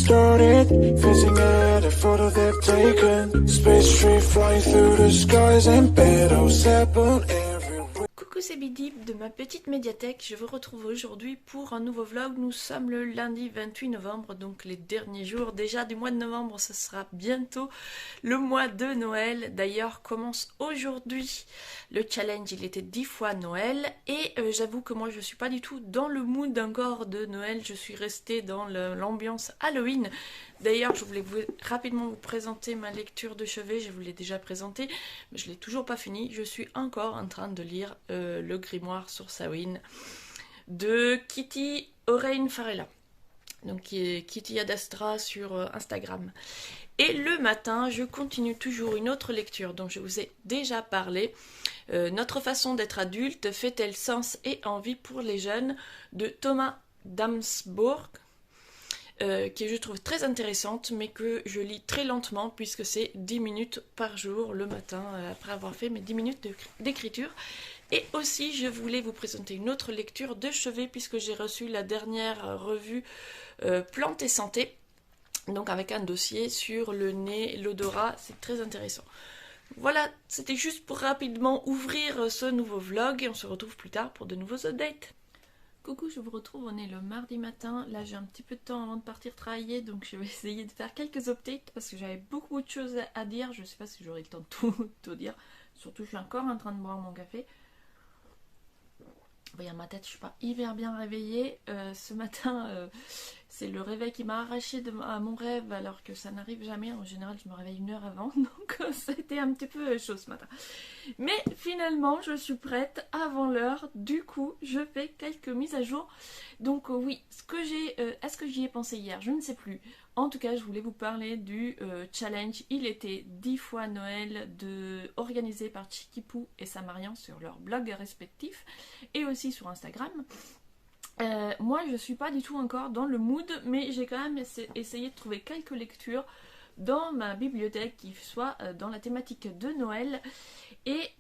started, fizzing at a photo they've taken. Space tree flying through the skies and petals happen everywhere. Coucou, c'est Bidip de ma petite médiathèque. Je vous retrouve aujourd'hui pour un nouveau vlog. Nous sommes le lundi 28 novembre, donc les derniers jours déjà du mois de novembre. Ce sera bientôt le mois de Noël. D'ailleurs, commence aujourd'hui le challenge. Il était 10 fois Noël et j'avoue que moi je suis pas du tout dans le mood encore de Noël. Je suis restée dans l'ambiance Halloween. D'ailleurs, je voulais rapidement vous présenter ma lecture de chevet. Je vous l'ai déjà présentée, mais je l'ai toujours pas fini. Je suis encore en train de lire le grimoire sur Samhain de Kitty Oreille Farella, donc qui est Kitty Adastra sur Instagram. Et le matin, je continue toujours une autre lecture dont je vous ai déjà parlé. Notre façon d'être adulte fait-elle sens et envie pour les jeunes, de Thomas Damsbourg, qui je trouve très intéressante, mais que je lis très lentement puisque c'est 10 minutes par jour le matin après avoir fait mes 10 minutes d'écriture. Et aussi, je voulais vous présenter une autre lecture de chevet puisque j'ai reçu la dernière revue Plantes et Santé, donc avec un dossier sur le nez, l'odorat, c'est très intéressant. Voilà, c'était juste pour rapidement ouvrir ce nouveau vlog et on se retrouve plus tard pour de nouveaux updates. Coucou, je vous retrouve, on est le mardi matin. Là j'ai un petit peu de temps avant de partir travailler, donc je vais essayer de faire quelques updates parce que j'avais beaucoup de choses à dire. Je sais pas si j'aurai le temps de tout dire. Surtout je suis encore en train de boire mon café. Vous voyez, à ma tête, je suis pas hyper bien réveillée. Ce matin, c'est le réveil qui m'a arraché à mon rêve, alors que ça n'arrive jamais. En général, je me réveille 1 heure avant, donc ça a été un petit peu chaud ce matin. Mais finalement, je suis prête avant l'heure. Du coup, je fais quelques mises à jour. Donc oui, est-ce que j'y ai pensé hier? Je ne sais plus. En tout cas, je voulais vous parler du challenge. Il était 10 fois Noël organisé par Chikipou et Samarian sur leurs blogs respectifs et aussi sur Instagram. Moi, je suis pas du tout encore dans le mood, mais j'ai quand même essayé de trouver quelques lectures dans ma bibliothèque qui soit dans la thématique de Noël. Et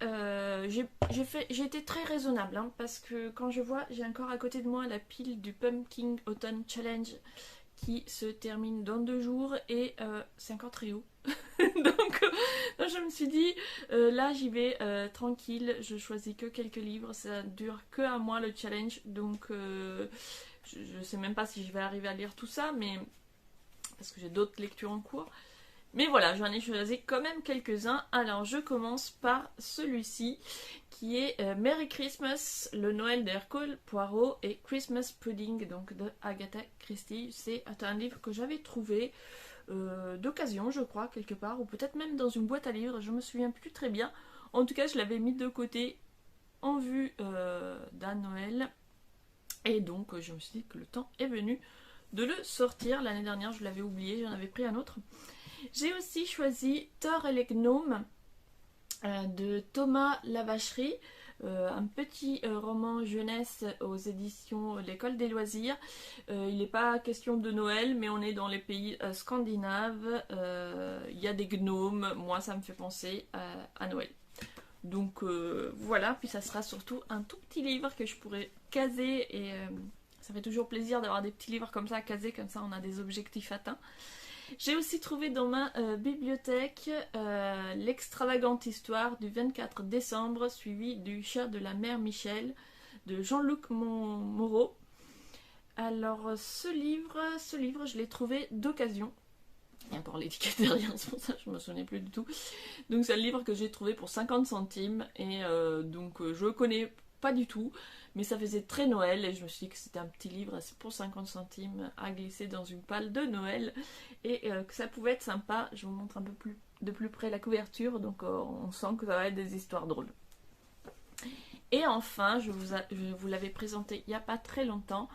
j'ai été très raisonnable hein, parce que quand je vois, j'ai encore à côté de moi la pile du Pumpkin Autumn Challenge qui se termine dans 2 jours et c'est encore très haut. donc je me suis dit là j'y vais tranquille, je choisis que quelques livres, ça dure que un mois le challenge, donc je sais même pas si je vais arriver à lire tout ça, mais parce que j'ai d'autres lectures en cours. Mais voilà, j'en ai choisi quand même quelques-uns. Alors je commence par celui-ci qui est Merry Christmas, le Noël d'Hercule Poirot et Christmas Pudding, donc de Agatha Christie. C'est un livre que j'avais trouvé d'occasion, je crois, quelque part, ou peut-être même dans une boîte à livres, je me souviens plus très bien. En tout cas, je l'avais mis de côté en vue d'un Noël. Et donc, je me suis dit que le temps est venu de le sortir. L'année dernière, je l'avais oublié, j'en avais pris un autre. J'ai aussi choisi Thor et les gnomes de Thomas Lavacherie, un petit roman jeunesse aux éditions L'École des loisirs. Il n'est pas question de Noël, mais on est dans les pays scandinaves. Il y a des gnomes, moi ça me fait penser à Noël. Donc voilà, puis ça sera surtout un tout petit livre que je pourrais caser et ça fait toujours plaisir d'avoir des petits livres comme ça à caser, comme ça on a des objectifs atteints. J'ai aussi trouvé dans ma bibliothèque l'extravagante histoire du 24 décembre suivi du chat de la mère Michel de Jean-Luc Moreau. Alors ce livre je l'ai trouvé d'occasion. Il y a encore l'étiquette derrière, c'est pour ça que je me souvenais plus du tout. Donc c'est un livre que j'ai trouvé pour 50 centimes et donc je connais pas du tout, mais ça faisait très Noël et je me suis dit que c'était un petit livre pour 50 centimes à glisser dans une palle de Noël et que ça pouvait être sympa. Je vous montre un peu de plus près la couverture, donc on sent que ça va être des histoires drôles. Et enfin, je vous l'avais présenté il n'y a pas très longtemps,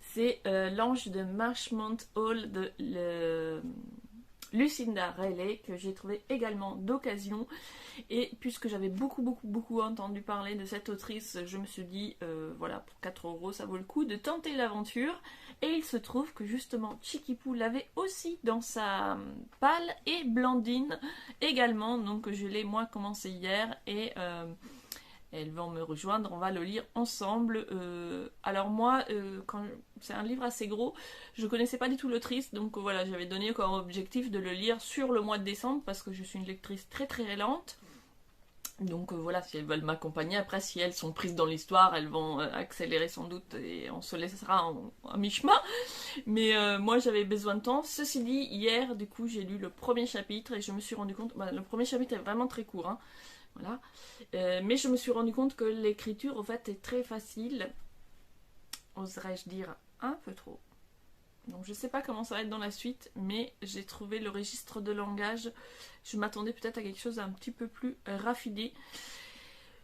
c'est L'Ange de Marchmont Hall de Lucinda Riley, que j'ai trouvé également d'occasion. Et puisque j'avais beaucoup entendu parler de cette autrice, je me suis dit, voilà, pour 4 € ça vaut le coup de tenter l'aventure. Et il se trouve que justement Chikipou l'avait aussi dans sa palle et Blandine également. Donc je l'ai moi commencé hier et elles vont me rejoindre, on va le lire ensemble. Alors moi, quand c'est un livre assez gros, je connaissais pas du tout l'autrice, donc voilà, j'avais donné comme objectif de le lire sur le mois de décembre, parce que je suis une lectrice très très lente. Donc voilà, si elles veulent m'accompagner, après si elles sont prises dans l'histoire, elles vont accélérer sans doute et on se laissera en mi-chemin. Mais moi j'avais besoin de temps. Ceci dit, hier du coup j'ai lu le premier chapitre et je me suis rendu compte, le premier chapitre est vraiment très court, hein, voilà. Mais je me suis rendu compte que l'écriture en fait est très facile, oserais-je dire un peu trop. Donc je sais pas comment ça va être dans la suite, mais j'ai trouvé le registre de langage, je m'attendais peut-être à quelque chose d'un petit peu plus raffiné.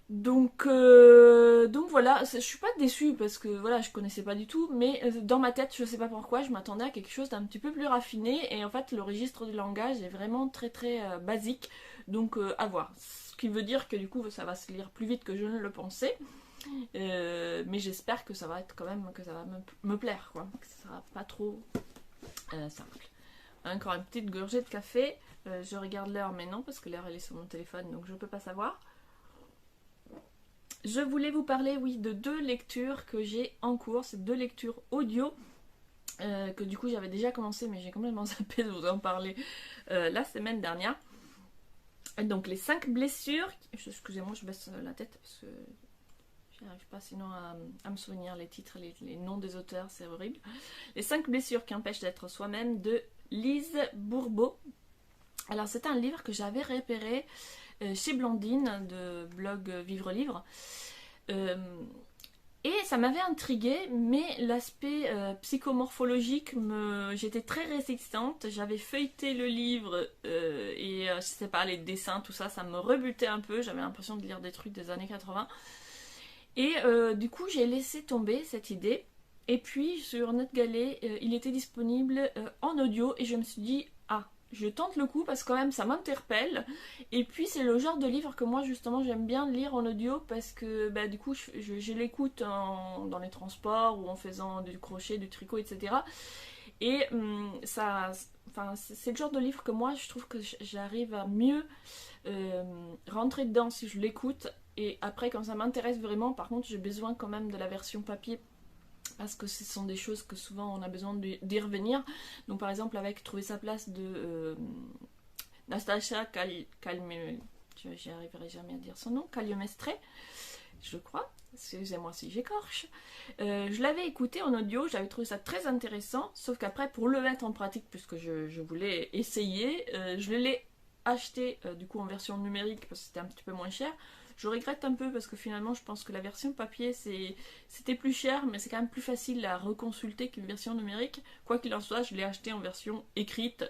Donc voilà, je suis pas déçue parce que voilà, je connaissais pas du tout, mais dans ma tête, je sais pas pourquoi, je m'attendais à quelque chose d'un petit peu plus raffiné, et en fait le registre de langage est vraiment très très basique, donc à voir. Ce qui veut dire que du coup ça va se lire plus vite que je ne le pensais. Mais j'espère que ça va être quand même, que ça va me plaire, quoi, que ça sera pas trop simple. Encore une petite gorgée de café. Je regarde l'heure, mais non, parce que l'heure elle est sur mon téléphone, donc je peux pas savoir. Je voulais vous parler, oui, de 2 lectures que j'ai en cours. C'est 2 lectures audio que du coup j'avais déjà commencé, mais j'ai complètement zappé de vous en parler la semaine dernière. Donc les 5 blessures. Excusez-moi, je baisse la tête parce que je n'arrive pas sinon à me souvenir les titres, les noms des auteurs, c'est horrible. Les 5 blessures qui empêchent d'être soi-même, de Lise Bourbeau. Alors c'est un livre que j'avais repéré chez Blandine de blog Vivre Livre. Et ça m'avait intriguée, mais l'aspect psychomorphologique, j'étais très résistante. J'avais feuilleté le livre et je sais pas, les dessins, tout ça, ça me rebutait un peu. J'avais l'impression de lire des trucs des années 80. Et du coup, j'ai laissé tomber cette idée. Et puis, sur NetGalley, il était disponible en audio. Et je me suis dit, ah, je tente le coup parce que quand même, ça m'interpelle. Et puis, c'est le genre de livre que moi, justement, j'aime bien lire en audio. Parce que, bah, du coup, je l'écoute dans les transports ou en faisant du crochet, du tricot, etc. Et c'est le genre de livre que moi, je trouve que j'arrive à mieux rentrer dedans si je l'écoute. Et après, quand ça m'intéresse vraiment, par contre, j'ai besoin quand même de la version papier parce que ce sont des choses que souvent on a besoin d'y revenir. Donc par exemple, avec Trouver sa place de Nastasia j'y arriverai jamais à dire son nom, Cagliomestre, je crois. Excusez-moi si j'écorche. Je l'avais écouté en audio, j'avais trouvé ça très intéressant, sauf qu'après, pour le mettre en pratique, puisque je voulais essayer, je l'ai acheté du coup en version numérique parce que c'était un petit peu moins cher. Je regrette un peu parce que finalement je pense que la version papier c'était plus cher, mais c'est quand même plus facile à reconsulter qu'une version numérique. Quoi qu'il en soit, je l'ai acheté en version écrite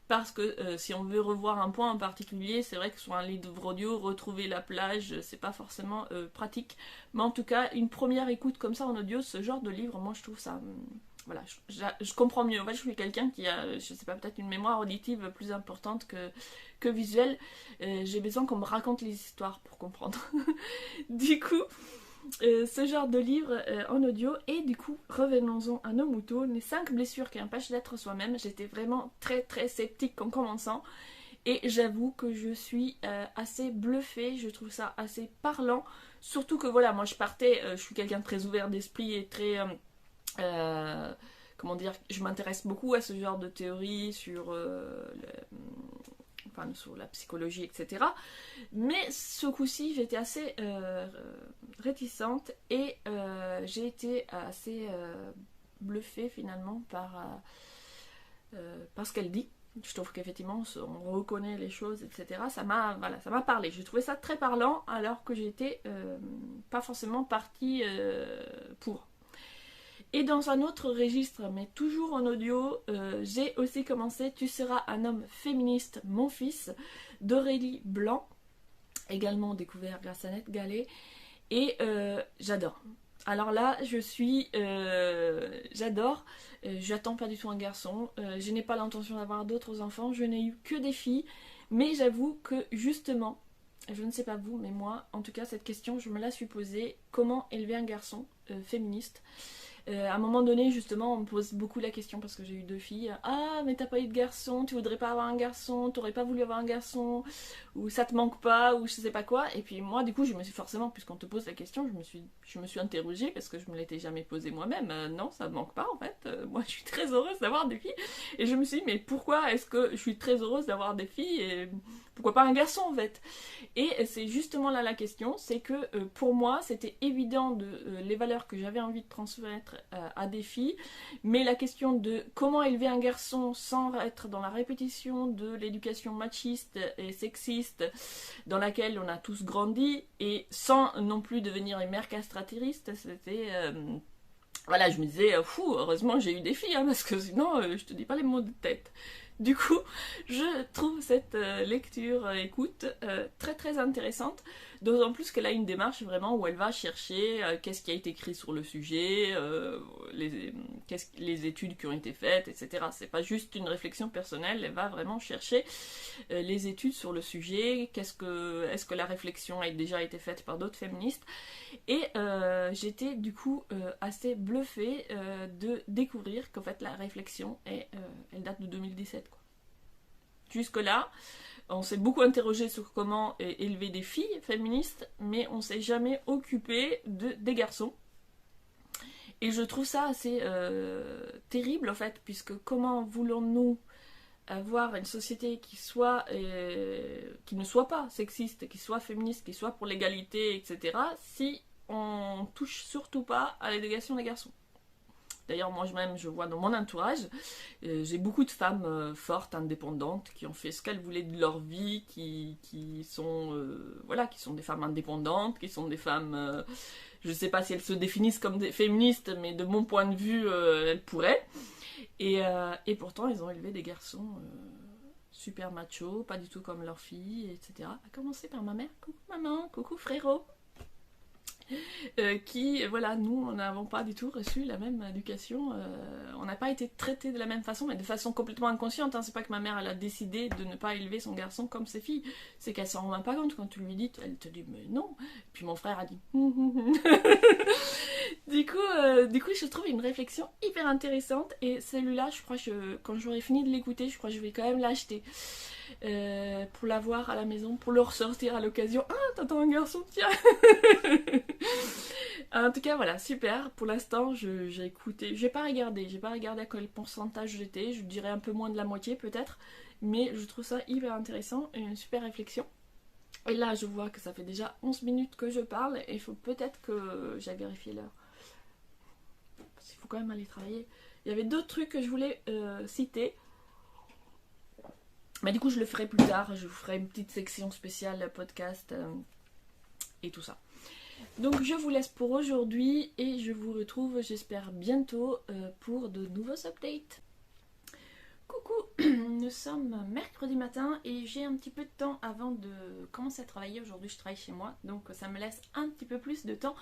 parce que si on veut revoir un point en particulier, c'est vrai que sur un livre audio, retrouver la plage, c'est pas forcément pratique. Mais en tout cas, une première écoute comme ça en audio, ce genre de livre, moi je trouve ça... voilà, je comprends mieux. En fait, je suis quelqu'un qui a, je sais pas, peut-être une mémoire auditive plus importante que visuelle. J'ai besoin qu'on me raconte les histoires pour comprendre. Du coup, ce genre de livre en audio. Et du coup, revenons-en à nos moutons. Les 5 blessures qui empêchent d'être soi-même. J'étais vraiment très très sceptique en commençant. Et j'avoue que je suis assez bluffée. Je trouve ça assez parlant. Surtout que voilà, moi je partais, je suis quelqu'un de très ouvert d'esprit et très... comment dire, je m'intéresse beaucoup à ce genre de théories sur sur la psychologie, etc. Mais ce coup-ci, j'étais assez réticente et j'ai été assez bluffée finalement par ce qu'elle dit. Je trouve qu'effectivement, on reconnaît les choses, etc. Ça m'a parlé. J'ai trouvé ça très parlant alors que j'étais pas forcément partie pour. Et dans un autre registre, mais toujours en audio, j'ai aussi commencé Tu seras un homme féministe, mon fils, d'Aurélie Blanc, également découvert grâce à NetGalley, et j'adore. Alors là, j'adore, j'attends pas du tout un garçon, je n'ai pas l'intention d'avoir d'autres enfants, je n'ai eu que des filles, mais j'avoue que justement, je ne sais pas vous, mais moi, en tout cas, cette question, je me la suis posée, comment élever un garçon féministe ? À un moment donné, justement, on me pose beaucoup la question parce que j'ai eu 2 filles. Ah, mais t'as pas eu de garçon, tu voudrais pas avoir un garçon, t'aurais pas voulu avoir un garçon, ou ça te manque pas, ou je sais pas quoi. Et puis moi, du coup, je me suis forcément, puisqu'on te pose la question, je me suis interrogée parce que je me l'étais jamais posée moi-même. Non, ça me manque pas en fait. Moi, je suis très heureuse d'avoir des filles. Et je me suis dit, mais pourquoi est-ce que je suis très heureuse d'avoir des filles et pourquoi pas un garçon en fait? Et c'est justement là la question, c'est que pour moi c'était évident de les valeurs que j'avais envie de transmettre à des filles, mais la question de comment élever un garçon sans être dans la répétition de l'éducation machiste et sexiste dans laquelle on a tous grandi, et sans non plus devenir une mère castratrice, c'était... voilà, je me disais, fou, heureusement j'ai eu des filles, hein, parce que sinon je te dis pas les mots de tête. Du coup, je trouve cette lecture, écoute, très très intéressante, d'autant plus qu'elle a une démarche vraiment où elle va chercher qu'est-ce qui a été écrit sur le sujet, les études qui ont été faites, etc. C'est pas juste une réflexion personnelle, elle va vraiment chercher les études sur le sujet, est-ce que la réflexion a déjà été faite par d'autres féministes, et j'étais du coup assez bluffée de découvrir qu'en fait la réflexion, elle date de 2017. Quoi. Jusque-là, on s'est beaucoup interrogé sur comment élever des filles féministes, mais on s'est jamais occupé des garçons. Et je trouve ça assez terrible en fait, puisque comment voulons-nous avoir une société qui ne soit pas sexiste, qui soit féministe, qui soit pour l'égalité, etc., si on touche surtout pas à l'éducation des garçons. D'ailleurs, moi-même, je vois dans mon entourage, j'ai beaucoup de femmes fortes, indépendantes, qui ont fait ce qu'elles voulaient de leur vie, qui sont des femmes indépendantes, qui sont des femmes, je ne sais pas si elles se définissent comme des féministes, mais de mon point de vue, elles pourraient. Et pourtant, elles ont élevé des garçons super machos, pas du tout comme leurs filles, etc. À commencer par ma mère. Coucou maman, coucou frérot. Qui, voilà, nous, on n'avons pas du tout reçu la même éducation. On n'a pas été traités de la même façon, mais de façon complètement inconsciente. Hein. C'est pas que ma mère, elle a décidé de ne pas élever son garçon comme ses filles. C'est qu'elle s'en rend même pas compte. Quand tu lui dis, elle te dit, mais non. Puis mon frère a dit, du coup, je trouve une réflexion hyper intéressante. Et celui-là, je crois que quand j'aurai fini de l'écouter, je crois que je vais quand même l'acheter. Pour l'avoir à la maison, pour le ressortir à l'occasion. Ah, t'entends un garçon, tiens. En tout cas, voilà, super. Pour l'instant, j'ai écouté, j'ai pas regardé à quel pourcentage j'étais. Je dirais un peu moins de la moitié peut-être, mais je trouve ça hyper intéressant et une super réflexion. Et là, je vois que ça fait déjà 11 minutes que je parle et il faut peut-être que j'aille vérifier l'heure. Parce qu'il faut quand même aller travailler. Il y avait d'autres trucs que je voulais citer. Mais du coup, je le ferai plus tard. Je vous ferai une petite section spéciale podcast et tout ça. Donc, je vous laisse pour aujourd'hui et je vous retrouve, j'espère, bientôt pour de nouveaux updates. Coucou, nous sommes mercredi matin et j'ai un petit peu de temps avant de commencer à travailler. Aujourd'hui, je travaille chez moi, donc ça me laisse un petit peu plus de temps.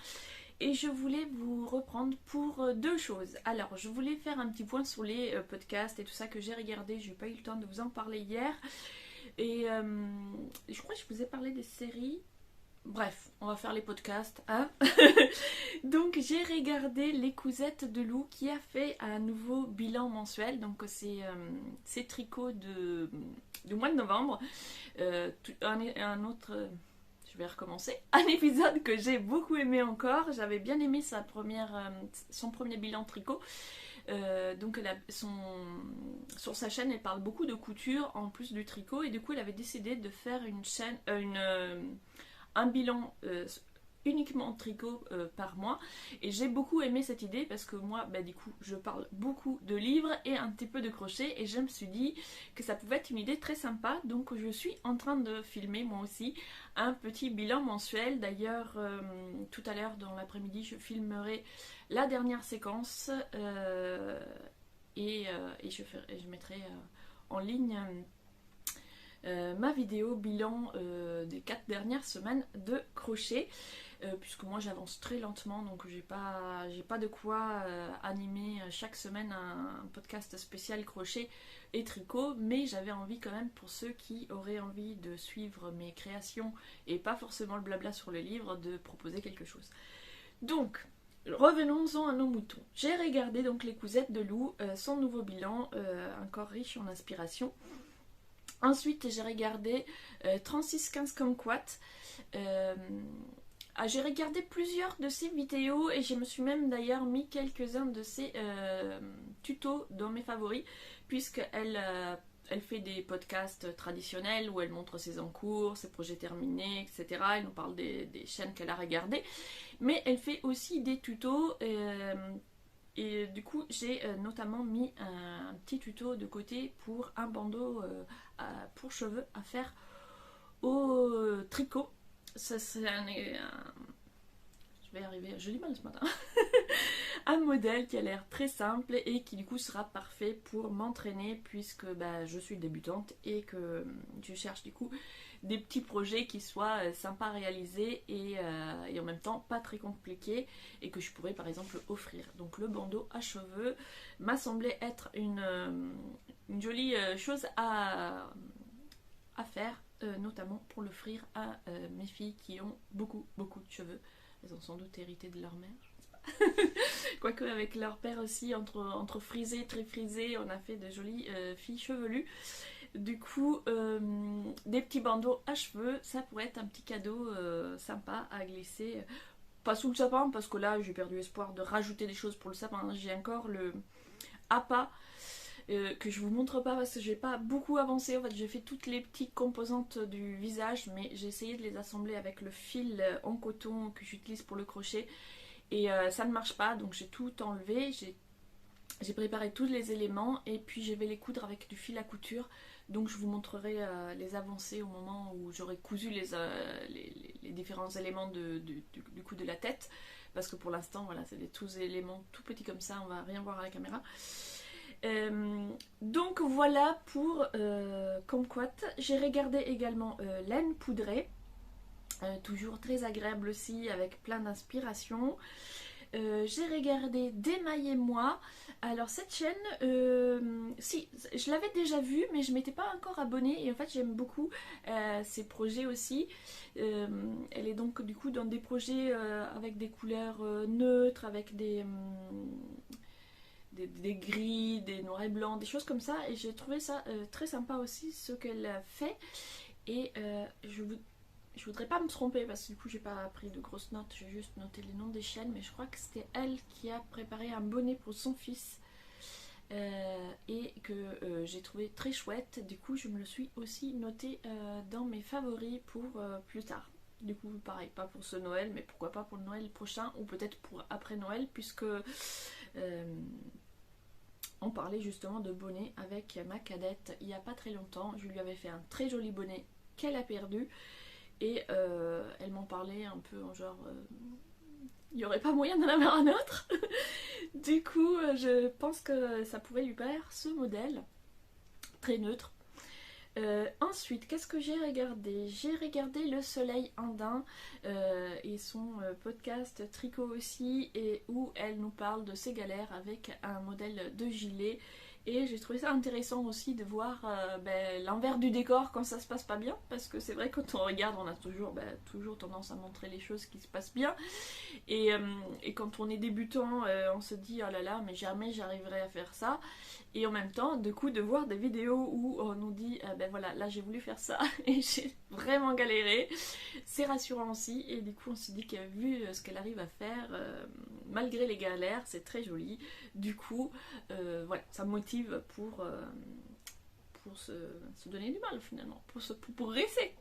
Et je voulais vous reprendre pour 2 choses. Alors, je voulais faire un petit point sur les podcasts et tout ça que j'ai regardé. J'ai pas eu le temps de vous en parler hier. Et je crois que je vous ai parlé des séries. Bref, on va faire les podcasts, hein. Donc, j'ai regardé Les Cousettes de Lou qui a fait un nouveau bilan mensuel. Donc, c'est tricot du mois de novembre. Un autre... Je vais recommencer. Un épisode que j'ai beaucoup aimé encore. J'avais bien aimé son premier bilan tricot. Donc sur sa chaîne, elle parle beaucoup de couture en plus du tricot. Et du coup, elle avait décidé de faire un bilan uniquement tricot par mois. Et j'ai beaucoup aimé cette idée parce que moi, du coup, je parle beaucoup de livres et un petit peu de crochet. Et je me suis dit que ça pouvait être une idée très sympa. Donc je suis en train de filmer moi aussi un petit bilan mensuel. D'ailleurs, tout à l'heure dans l'après-midi, je filmerai la dernière séquence et je mettrai en ligne ma vidéo bilan des 4 dernières semaines de crochet. Puisque moi j'avance très lentement, donc j'ai pas de quoi animer chaque semaine un podcast spécial crochet et tricot, mais j'avais envie quand même, pour ceux qui auraient envie de suivre mes créations et pas forcément le blabla sur le livre, de proposer quelque chose. Donc revenons-en à nos moutons. J'ai regardé donc Les Cousettes de Lou, son nouveau bilan, encore riche en inspiration. Ensuite, j'ai regardé 3615 Kumquat. J'ai regardé plusieurs de ses vidéos et je me suis même d'ailleurs mis quelques-uns de ses tutos dans mes favoris, puisqu'elle elle fait des podcasts traditionnels où elle montre ses encours, ses projets terminés, etc. Elle nous parle des chaînes qu'elle a regardées. Mais elle fait aussi des tutos et du coup j'ai notamment mis un petit tuto de côté pour un bandeau pour cheveux à faire au tricot. Ça c'est je vais y arriver, je lis mal ce matin. Un modèle qui a l'air très simple et qui du coup sera parfait pour m'entraîner, puisque je suis débutante et que je cherche du coup des petits projets qui soient sympas à réaliser et en même temps pas très compliqués et que je pourrais par exemple offrir. Donc le bandeau à cheveux m'a semblé être une jolie chose à faire, notamment pour l'offrir à mes filles qui ont beaucoup de cheveux. Elles ont sans doute hérité de leur mère, je sais pas. Quoique avec leur père aussi, entre frisé, très frisé, on a fait de jolies filles chevelues. Du coup, des petits bandeaux à cheveux, ça pourrait être un petit cadeau sympa à glisser. Pas sous le sapin, parce que là j'ai perdu espoir de rajouter des choses pour le sapin. J'ai encore le appât que je vous montre pas parce que j'ai pas beaucoup avancé. En fait, j'ai fait toutes les petites composantes du visage, mais j'ai essayé de les assembler avec le fil en coton que j'utilise pour le crochet et ça ne marche pas, donc j'ai tout enlevé. J'ai préparé tous les éléments et puis je vais les coudre avec du fil à couture. Donc je vous montrerai les avancées au moment où j'aurai cousu les différents éléments du coup de la tête. Parce que pour l'instant, voilà, c'est tous des éléments tout petits comme ça, on va rien voir à la caméra. Donc voilà pour Kumquat. J'ai regardé également Laine Poudrée, toujours très agréable aussi, avec plein d'inspiration. J'ai regardé Démaillez-moi. Alors cette chaîne, si, je l'avais déjà vue, mais je m'étais pas encore abonnée et en fait j'aime beaucoup ses projets aussi. Elle est donc du coup dans des projets avec des couleurs neutres, avec des gris, des noirs et blancs, des choses comme ça, et j'ai trouvé ça très sympa aussi ce qu'elle fait. Et je voudrais pas me tromper parce que du coup j'ai pas pris de grosses notes, j'ai juste noté les noms des chaînes, mais je crois que c'était elle qui a préparé un bonnet pour son fils et que j'ai trouvé très chouette. Du coup je me le suis aussi noté dans mes favoris pour plus tard. Du coup pareil, pas pour ce Noël, mais pourquoi pas pour le Noël prochain ou peut-être pour après Noël, puisque on parlait justement de bonnet avec ma cadette il n'y a pas très longtemps. Je lui avais fait un très joli bonnet qu'elle a perdu et elle m'en parlait un peu en genre il n'y aurait pas moyen d'en avoir un autre. Du coup je pense que ça pourrait lui plaire ce modèle très neutre. Ensuite, qu'est-ce que j'ai regardé? J'ai regardé Le Soleil Indien et son podcast tricot aussi, et où elle nous parle de ses galères avec un modèle de gilet. Et j'ai trouvé ça intéressant aussi de voir l'envers du décor quand ça se passe pas bien, parce que c'est vrai quand on regarde on a toujours tendance à montrer les choses qui se passent bien, et quand on est débutant on se dit oh là là mais jamais j'arriverai à faire ça, et en même temps du coup de voir des vidéos où on nous dit voilà là j'ai voulu faire ça et j'ai vraiment galéré, c'est rassurant aussi, et du coup on se dit que vu ce qu'elle arrive à faire malgré les galères c'est très joli. Du coup voilà, ça me motive pour se donner du mal finalement, pour progresser.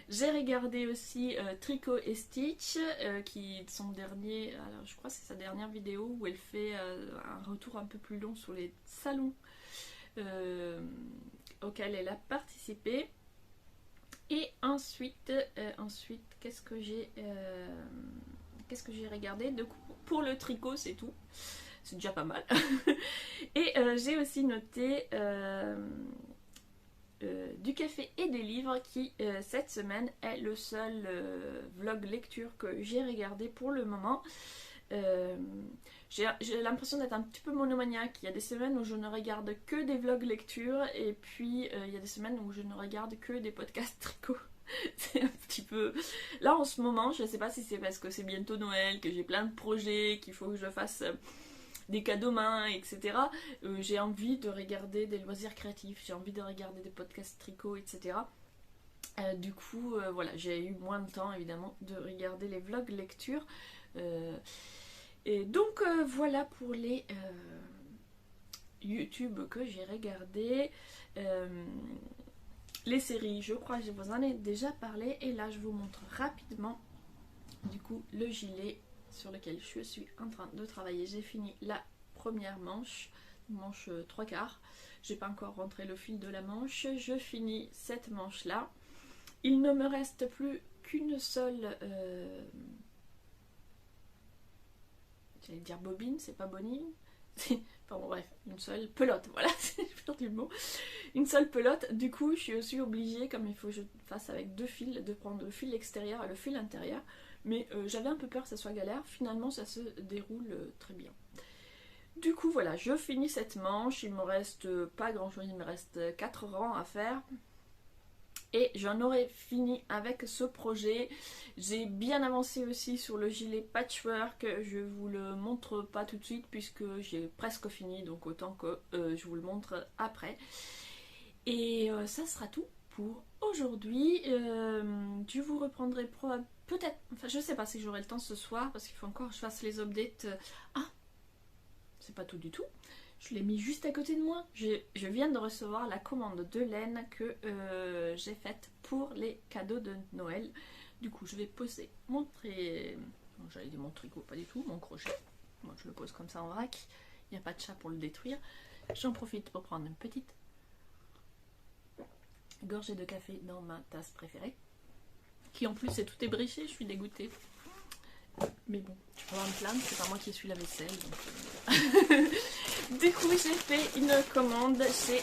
J'ai regardé aussi Tricot et Stitch, qui est son dernier, alors je crois que c'est sa dernière vidéo où elle fait un retour un peu plus long sur les salons auxquels elle a participé. Et ensuite qu'est-ce que j'ai regardé? Du coup, pour le tricot, c'est tout. C'est déjà pas mal. Et j'ai aussi noté du café et des livres qui cette semaine est le seul vlog lecture que j'ai regardé pour le moment. J'ai l'impression d'être un petit peu monomaniaque. Il y a des semaines où je ne regarde que des vlogs lecture et puis il y a des semaines où je ne regarde que des podcasts tricot. C'est un petit peu... Là en ce moment, je ne sais pas si c'est parce que c'est bientôt Noël, que j'ai plein de projets, qu'il faut que je fasse des cadeaux main, etc. J'ai envie de regarder des loisirs créatifs, j'ai envie de regarder des podcasts tricot, etc. Du coup, voilà, j'ai eu moins de temps évidemment de regarder les vlogs lecture. Et donc voilà pour les YouTube que j'ai regardé. Les séries, je crois que je vous en ai déjà parlé. Et là, je vous montre rapidement du coup le gilet sur lequel je suis en train de travailler. J'ai fini la première manche, manche 3/4. J'ai pas encore rentré le fil de la manche. Je finis cette manche là. Il ne me reste plus qu'une seule... j'allais dire bobine, c'est pas bonine. Pardon, bref, une seule pelote, voilà, j'ai perdu le mot. Une seule pelote, du coup, je suis aussi obligée, comme il faut que je fasse avec 2 fils, de prendre le fil extérieur et le fil intérieur. Mais j'avais un peu peur que ça soit galère, finalement ça se déroule très bien. Du coup, voilà, je finis cette manche, il me reste pas grand chose, il me reste 4 rangs à faire. Et j'en aurai fini avec ce projet. J'ai bien avancé aussi sur le gilet patchwork. Je vous le montre pas tout de suite puisque j'ai presque fini. Donc autant que je vous le montre après. Et ça sera tout pour aujourd'hui. Je vous reprendrai peut-être... Enfin je sais pas si j'aurai le temps ce soir parce qu'il faut encore que je fasse les updates. Ah, c'est pas tout du tout. Je l'ai mis juste à côté de moi. Je viens de recevoir la commande de laine que j'ai faite pour les cadeaux de Noël. Du coup, je vais poser mon j'allais dire mon tricot, pas du tout, mon crochet. Moi, je le pose comme ça en vrac. Il n'y a pas de chat pour le détruire. J'en profite pour prendre une petite gorgée de café dans ma tasse préférée. Qui en plus est tout ébréché, je suis dégoûtée. Mais bon, tu peux pas me plaindre, c'est pas moi qui essuie la vaisselle. Donc... Du coup, j'ai fait une commande chez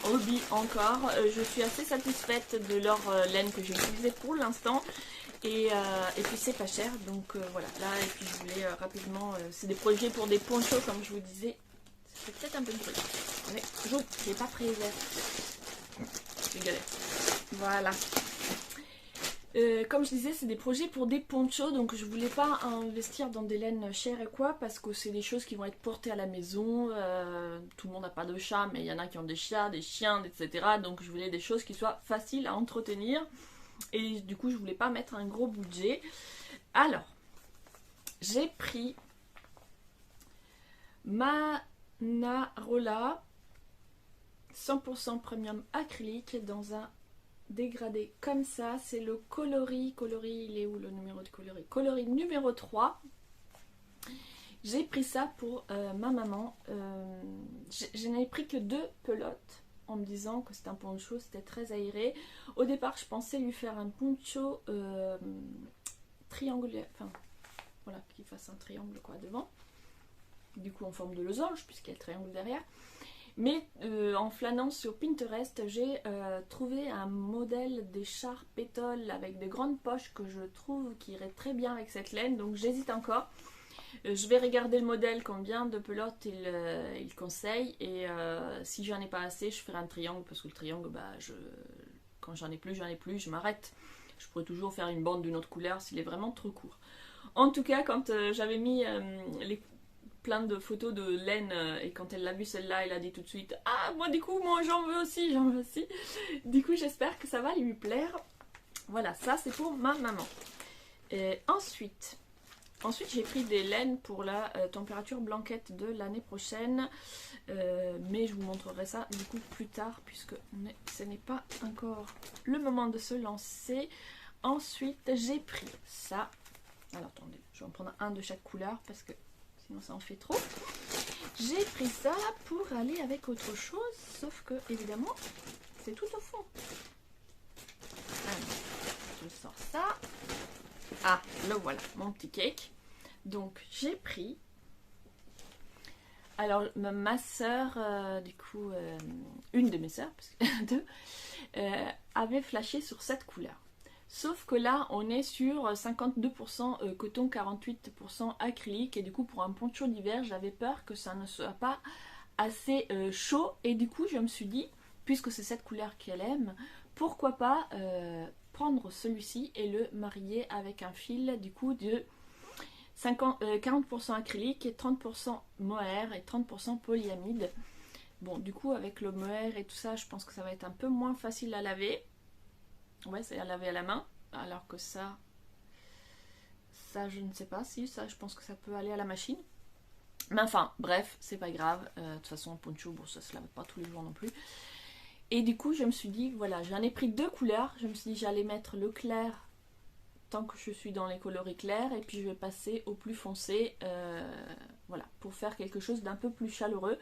Hobby encore. Je suis assez satisfaite de leur laine que j'ai utilisée pour l'instant. Et puis c'est pas cher, donc voilà. Là, et puis je voulais rapidement... c'est des projets pour des ponchos, comme je vous disais. C'est peut-être un peu de bruit. Mais je n'ai pas pris les airs. C'est galère. Voilà. Comme je disais, c'est des projets pour des ponchos, donc je voulais pas investir dans des laines chères et quoi, parce que c'est des choses qui vont être portées à la maison. Tout le monde n'a pas de chat, mais il y en a qui ont des chats, des chiens, etc. Donc je voulais des choses qui soient faciles à entretenir. Et du coup, je voulais pas mettre un gros budget. Alors, j'ai pris Manarola 100% premium acrylique dans un dégradé comme ça. C'est le coloris, il est où le numéro de coloris? Coloris numéro 3. J'ai pris ça pour ma maman. Je n'avais pris que 2 pelotes en me disant que c'était un poncho, c'était très aéré. Au départ, je pensais lui faire un poncho triangulaire, enfin voilà, qu'il fasse un triangle quoi devant, du coup en forme de losange puisqu'il y a le triangle derrière. Mais en flânant sur Pinterest, j'ai trouvé un modèle d'écharpe pétole avec des grandes poches que je trouve qui irait très bien avec cette laine, donc j'hésite encore. Je vais regarder le modèle, combien de pelotes il conseille, et si j'en ai pas assez, je ferai un triangle, parce que le triangle, bah, quand j'en ai plus, je m'arrête. Je pourrais toujours faire une bande d'une autre couleur s'il est vraiment trop court. En tout cas, quand j'avais mis plein de photos de laine, et quand elle l'a vu celle-là, elle a dit tout de suite « Ah, moi du coup, moi j'en veux aussi, j'en veux aussi !» Du coup, j'espère que ça va lui plaire. Voilà, ça c'est pour ma maman. Et ensuite j'ai pris des laines pour la température blanquette de l'année prochaine. Mais je vous montrerai ça du coup plus tard, puisque ce n'est pas encore le moment de se lancer. Ensuite, j'ai pris ça. Alors attendez, je vais en prendre un de chaque couleur parce que sinon ça en fait trop. J'ai pris ça pour aller avec autre chose, sauf que évidemment c'est tout au fond. Alors, je sors ça. Ah, le voilà, mon petit cake. Donc j'ai pris... Alors ma soeur, du coup, une de mes soeurs, parce que deux, avait flashé sur cette couleur. Sauf que là, on est sur 52% coton, 48% acrylique. Et du coup, pour un poncho d'hiver, j'avais peur que ça ne soit pas assez chaud. Et du coup, je me suis dit, puisque c'est cette couleur qu'elle aime, pourquoi pas prendre celui-ci et le marier avec un fil du coup de 40% acrylique et 30% mohair et 30% polyamide. Bon, du coup, avec le mohair et tout ça, je pense que ça va être un peu moins facile à laver. Ouais, c'est à laver à la main. Alors que ça, je ne sais pas. Si, ça, je pense que ça peut aller à la machine. Mais enfin, bref, c'est pas grave. De toute façon, poncho, bon, ça se lave pas tous les jours non plus. Et du coup, je me suis dit, voilà, j'en ai pris 2 couleurs. Je me suis dit, j'allais mettre le clair tant que je suis dans les coloris clairs. Et puis, je vais passer au plus foncé. Voilà, pour faire quelque chose d'un peu plus chaleureux.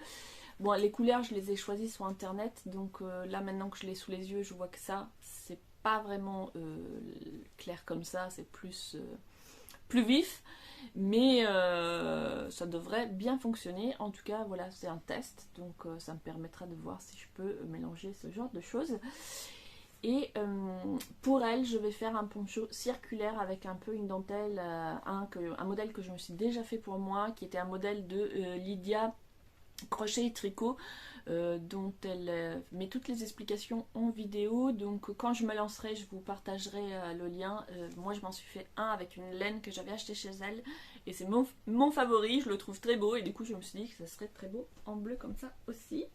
Bon, les couleurs, je les ai choisies sur internet, donc là maintenant que je l'ai sous les yeux, je vois que ça, c'est pas vraiment clair comme ça, c'est plus vif, mais ça devrait bien fonctionner. En tout cas, voilà, c'est un test, donc ça me permettra de voir si je peux mélanger ce genre de choses. Et pour elle, je vais faire un poncho circulaire avec un peu une dentelle, un modèle que je me suis déjà fait pour moi, qui était un modèle de Lydia crochet et tricot, dont elle met toutes les explications en vidéo. Donc quand je me lancerai, je vous partagerai le lien. Moi je m'en suis fait un avec une laine que j'avais acheté chez elle et c'est mon favori, je le trouve très beau et du coup je me suis dit que ça serait très beau en bleu comme ça aussi.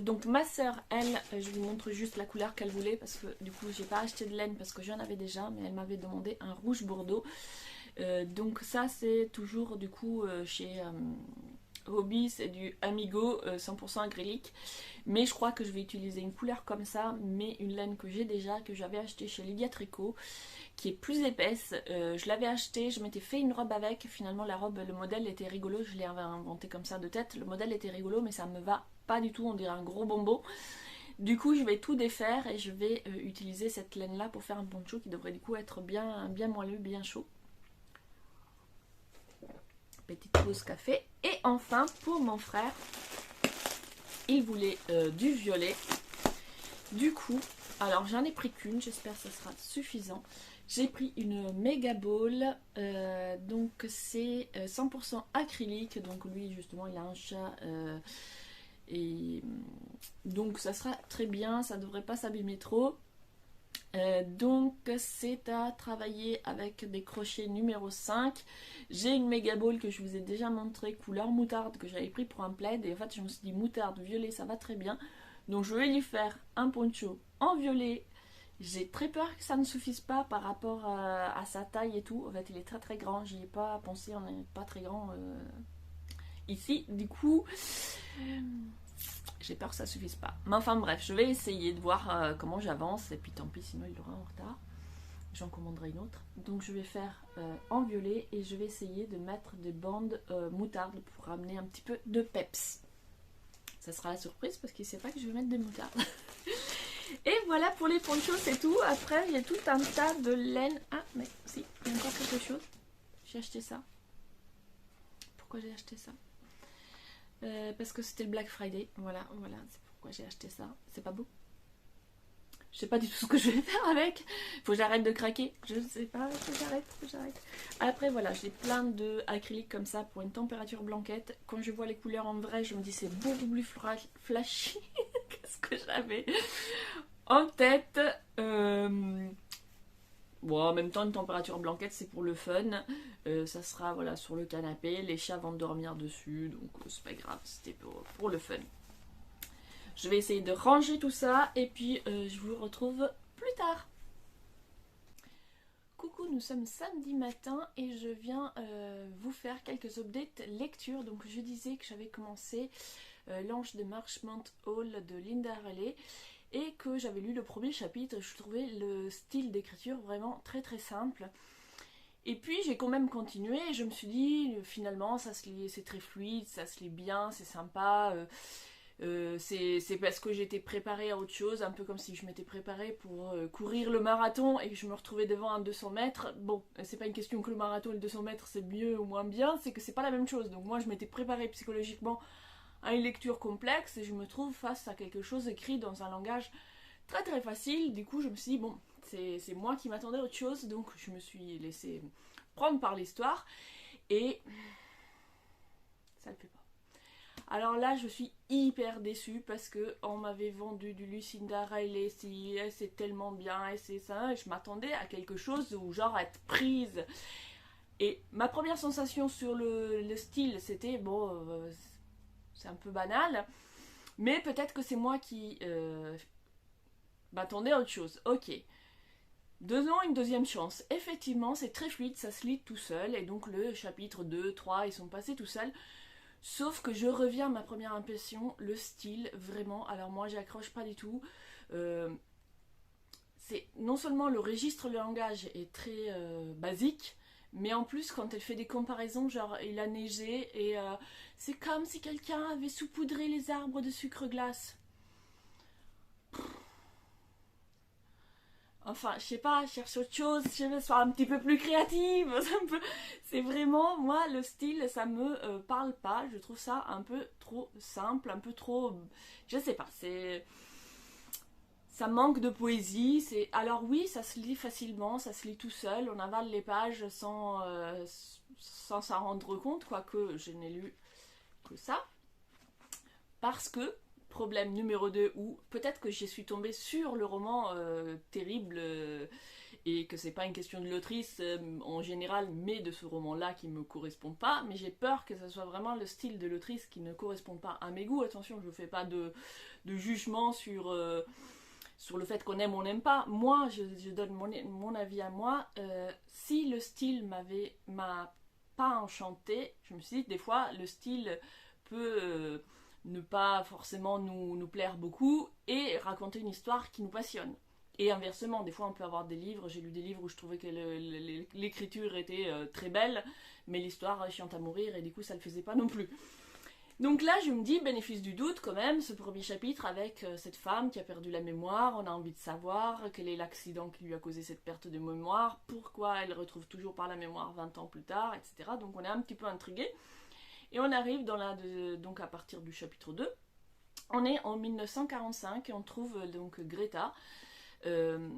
Donc ma soeur, elle, je vous montre juste la couleur qu'elle voulait parce que du coup j'ai pas acheté de laine parce que j'en avais déjà, mais elle m'avait demandé un rouge bordeaux. Donc ça c'est toujours du coup chez Hobby, c'est du Amigo 100% acrylique, mais je crois que je vais utiliser une couleur comme ça, mais une laine que j'ai déjà, que j'avais acheté chez Lydia Tricot, qui est plus épaisse. Je l'avais acheté, je m'étais fait une robe avec, finalement la robe, le modèle était rigolo, je l'ai inventé comme ça de tête, le modèle était rigolo mais ça me va pas du tout, on dirait un gros bonbon. Du coup je vais tout défaire et je vais utiliser cette laine là pour faire un poncho qui devrait du coup être bien moelleux, bien chaud. Petite pause café. Et enfin pour mon frère, il voulait du violet. Du coup, alors j'en ai pris qu'une, j'espère que ce sera suffisant. J'ai pris une méga ball, donc c'est 100% acrylique, donc lui justement il a un chat et donc ça sera très bien, ça devrait pas s'abîmer trop. Donc c'est à travailler avec des crochets numéro 5. J'ai une méga ball que je vous ai déjà montré couleur moutarde que j'avais pris pour un plaid et en fait je me suis dit moutarde, violet ça va très bien. Donc je vais lui faire un poncho en violet. J'ai très peur que ça ne suffise pas par rapport à sa taille et tout. En fait il est très grand, j'y ai pas pensé, on n'est pas très grand ici. Du coup j'ai peur que ça suffise pas. Mais enfin bref, je vais essayer de voir comment j'avance. Et puis tant pis, sinon il aura en retard. J'en commanderai une autre. Donc je vais faire en violet et je vais essayer de mettre des bandes moutarde pour ramener un petit peu de peps. Ça sera la surprise parce qu'il ne sait pas que je vais mettre des moutardes. Et voilà pour les ponchos, c'est tout. Après, il y a tout un tas de laine. Ah, mais si, il y a encore quelque chose. J'ai acheté ça. Pourquoi j'ai acheté ça ? Parce que c'était le Black Friday, voilà, c'est pourquoi j'ai acheté ça. C'est pas beau. Je sais pas du tout ce que je vais faire avec. Faut que j'arrête de craquer. Je ne sais pas, faut que j'arrête. Après voilà, j'ai plein de acryliques comme ça pour une température blanquette. Quand je vois les couleurs en vrai, je me dis c'est beaucoup plus flashy. Qu'est-ce que j'avais en tête. Bon, en même temps, une température blanquette, c'est pour le fun. Ça sera voilà, sur le canapé. Les chats vont dormir dessus, donc c'est pas grave, c'était pour le fun. Je vais essayer de ranger tout ça et puis je vous retrouve plus tard. Coucou, nous sommes samedi matin et je viens vous faire quelques updates lecture. Donc je disais que j'avais commencé L'Ange de Marchmont Hall de Linda Riley et que j'avais lu le premier chapitre. Je trouvais le style d'écriture vraiment très simple. Et puis j'ai quand même continué et je me suis dit finalement ça se lit, c'est très fluide, ça se lit bien, c'est sympa. C'est parce que j'étais préparée à autre chose, un peu comme si je m'étais préparée pour courir le marathon et que je me retrouvais devant un 200 mètres. Bon, c'est pas une question que le marathon et le 200 mètres c'est mieux ou moins bien, c'est que c'est pas la même chose. Donc moi je m'étais préparée psychologiquement à une lecture complexe et je me trouve face à quelque chose écrit dans un langage très facile. Du coup je me suis dit bon, c'est moi qui m'attendais à autre chose, donc je me suis laissée prendre par l'histoire et ça le fait pas. Alors là, je suis hyper déçue parce que on m'avait vendu du Lucinda Riley, si c'est tellement bien, et c'est ça, et je m'attendais à quelque chose où genre être prise. Et ma première sensation sur le style, c'était bon, c'est un peu banal, mais peut-être que c'est moi qui m'attendais à autre chose. Ok. Donnons une deuxième chance. Effectivement, c'est très fluide, ça se lit tout seul, et donc le chapitre 2, 3, ils sont passés tout seuls. Sauf que je reviens à ma première impression, le style, vraiment, alors moi j'accroche pas du tout. C'est non seulement le registre, le langage est très basique, mais en plus quand elle fait des comparaisons, genre il a neigé et c'est comme si quelqu'un avait saupoudré les arbres de sucre glace. Enfin, je sais pas, je cherche autre chose, je veux sois un petit peu plus créative. C'est vraiment, moi, le style, ça me parle pas. Je trouve ça un peu trop simple, un peu trop. Je sais pas, c'est. Ça manque de poésie. Alors oui, ça se lit facilement, ça se lit tout seul. On avale les pages sans s'en rendre compte, quoique je n'ai lu que ça. Parce que problème numéro 2, ou peut-être que je suis tombée sur le roman terrible et que c'est pas une question de l'autrice en général, mais de ce roman-là qui me correspond pas, mais j'ai peur que ce soit vraiment le style de l'autrice qui ne correspond pas à mes goûts. Attention, je fais pas de jugement sur le fait qu'on aime ou on n'aime pas. Moi, je donne mon avis à moi. Si le style m'a pas enchanté, je me suis dit, des fois, le style peut ne pas forcément nous plaire beaucoup et raconter une histoire qui nous passionne. Et inversement, des fois on peut avoir des livres, j'ai lu des livres où je trouvais que l'écriture était très belle, mais l'histoire chiante à mourir et du coup ça le faisait pas non plus. Donc là je me dis, bénéfice du doute quand même, ce premier chapitre avec cette femme qui a perdu la mémoire, on a envie de savoir quel est l'accident qui lui a causé cette perte de mémoire, pourquoi elle retrouve toujours pas la mémoire 20 ans plus tard, etc. Donc on est un petit peu intrigué. Et on arrive donc à partir du chapitre 2, on est en 1945 et on trouve donc Greta. Elle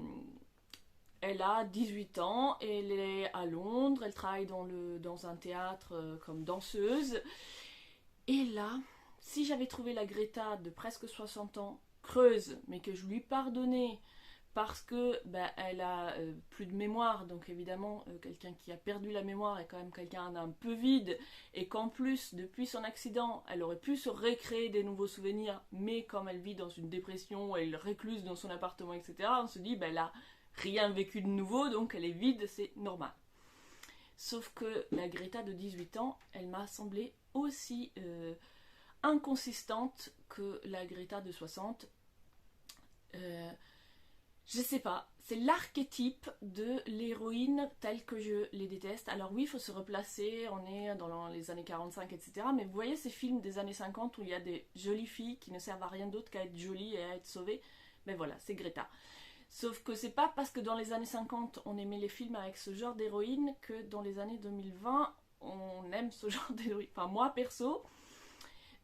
a 18 ans, elle est à Londres, elle travaille dans un théâtre comme danseuse. Et là, si j'avais trouvé la Greta de presque 60 ans, creuse, mais que je lui pardonnais parce que elle a plus de mémoire, donc évidemment quelqu'un qui a perdu la mémoire est quand même quelqu'un d'un peu vide, et qu'en plus depuis son accident elle aurait pu se recréer des nouveaux souvenirs, mais comme elle vit dans une dépression, elle est récluse dans son appartement, etc., on se dit elle a rien vécu de nouveau, donc elle est vide, c'est normal. Sauf que la Greta de 18 ans, elle m'a semblé aussi inconsistante que la Greta de 60. Je sais pas, c'est l'archétype de l'héroïne telle que je les déteste. Alors oui, il faut se replacer, on est dans les années 45, etc. Mais vous voyez ces films des années 50 où il y a des jolies filles qui ne servent à rien d'autre qu'à être jolies et à être sauvées. Mais voilà, c'est Greta. Sauf que c'est pas parce que dans les années 50 on aimait les films avec ce genre d'héroïne que dans les années 2020 on aime ce genre d'héroïne. Enfin moi perso...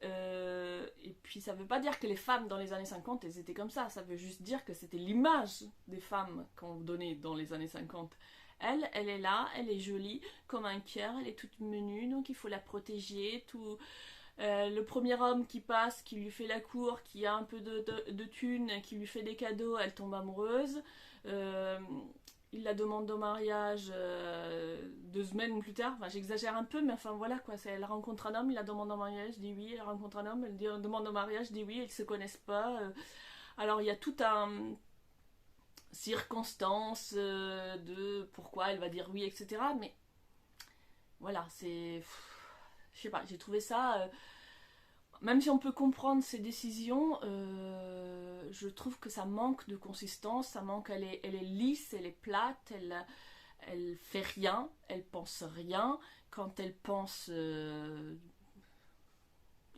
et puis ça veut pas dire que les femmes dans les années 50 elles étaient comme ça veut juste dire que c'était l'image des femmes qu'on donnait dans les années 50. Elle est là, elle est jolie comme un cœur, elle est toute menue, donc il faut la protéger. Le premier homme qui passe, qui lui fait la cour, qui a un peu de thunes, qui lui fait des cadeaux, elle tombe amoureuse. Il la demande au mariage 2 semaines plus tard. Enfin, j'exagère un peu, mais enfin voilà quoi. Elle rencontre un homme, il la demande au mariage, dit oui. Elle rencontre un homme, elle demande au mariage, dit oui. Ils se connaissent pas. Alors il y a tout un circonstance de pourquoi elle va dire oui, etc. Mais voilà, c'est. Je sais pas, j'ai trouvé ça. Même si on peut comprendre ses décisions, je trouve que ça manque de consistance, ça manque, elle est lisse, elle est plate, elle fait rien, elle pense rien. Quand elle pense, il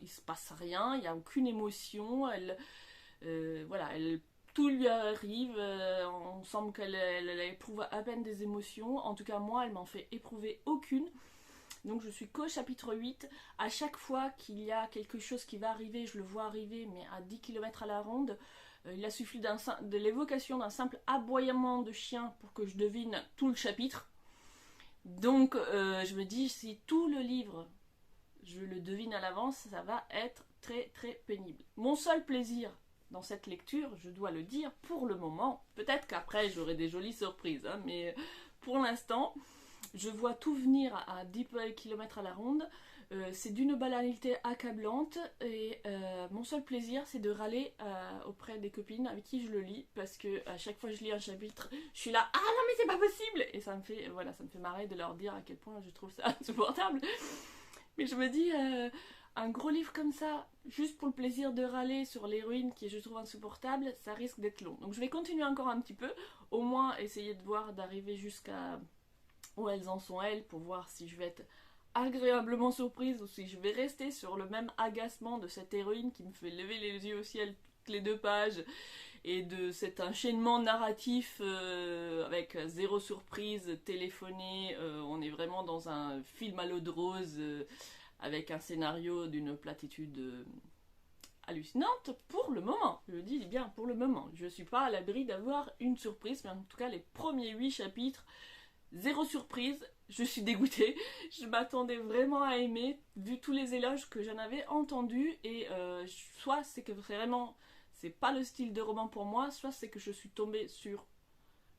se passe rien, il n'y a aucune émotion, voilà, tout lui arrive, on semble qu'elle éprouve à peine des émotions. En tout cas, moi, elle m'en fait éprouver aucune. Donc je suis qu'au chapitre 8. À chaque fois qu'il y a quelque chose qui va arriver, je le vois arriver, mais à 10 km à la ronde. Il a suffi de l'évocation d'un simple aboiement de chien pour que je devine tout le chapitre. Donc je me dis, si tout le livre je le devine à l'avance, ça va être très très pénible. Mon seul plaisir dans cette lecture, je dois le dire, pour le moment, peut-être qu'après j'aurai des jolies surprises, hein, mais pour l'instant, je vois tout venir à 10 km à la ronde. C'est d'une banalité accablante et mon seul plaisir c'est de râler auprès des copines avec qui je le lis parce que à chaque fois que je lis un chapitre je suis là ah non mais c'est pas possible et ça me fait voilà ça me fait marrer de leur dire à quel point je trouve ça insupportable mais je me dis un gros livre comme ça juste pour le plaisir de râler sur l'héroïne qui je trouve insupportable ça risque d'être long donc je vais continuer encore un petit peu au moins essayer de voir d'arriver jusqu'à où elles en sont elles pour voir si je vais être agréablement surprise ou si je vais rester sur le même agacement de cette héroïne qui me fait lever les yeux au ciel toutes les 2 pages et de cet enchaînement narratif avec zéro surprise téléphonée, on est vraiment dans un film à l'eau de rose avec un scénario d'une platitude hallucinante pour le moment, je dis bien pour le moment, je suis pas à l'abri d'avoir une surprise mais en tout cas les premiers 8 chapitres zéro surprise, je suis dégoûtée. Je m'attendais vraiment à aimer, vu tous les éloges que j'en avais entendus. Et soit c'est que vraiment, c'est pas le style de roman pour moi, soit c'est que je suis tombée sur